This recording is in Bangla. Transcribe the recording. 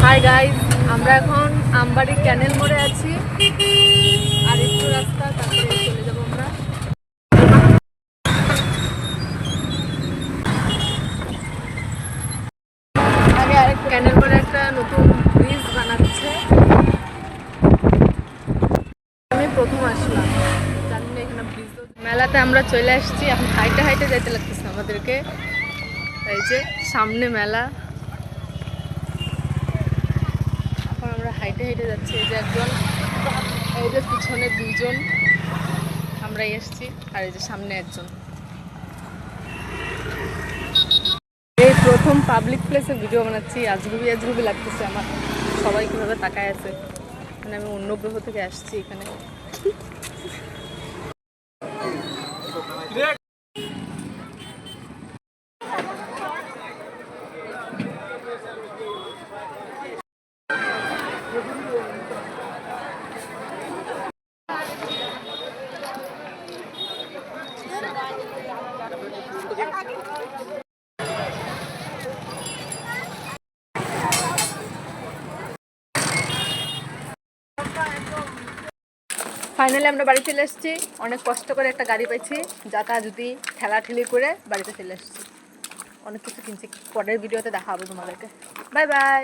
হাই গাইস, আমরা এখন আমবাড়ি ক্যানেল মোড়ে আছি। আর একটু রাস্তা, তারপরে চলে যাবো আমরা। আগে আরেক ক্যানেল মোড়ে একটা নতুন ব্রিজ বানাচ্ছে। আমি প্রথম আসলাম, জানি না এখানে ব্রিজ। মেলাতে আমরা চলে আসছি, এখন হাইটে হাইটে যেতে লাগতেছে আমাদেরকে। এই যে সামনে মেলা, এখন আমরা হাইটে হাইটে যাচ্ছি। এই যে একজন, এই যে পিছনে দুইজন, আমরাই এসছি, আর এই যে সামনে একজন। এই প্রথম পাবলিক প্লেসে ভিডিও বানাচ্ছি, আজগুবি আজগুবি লাগতেছে আমার। সবাই কিভাবে তাকায় আছে, মানে আমি অন্য গ্রহ থেকে আসছি এখানে। ফাইনালি আমরা বাড়ি চলে এসেছি। অনেক কষ্ট করে একটা গাড়ি পাইছি, যাতা যদি ঠেলাঠেলি করে বাড়িতে চলে এসেছি। অনেক কিছু কিনছি, পরের ভিডিওতে দেখাবো তোমাদেরকে। Bye bye.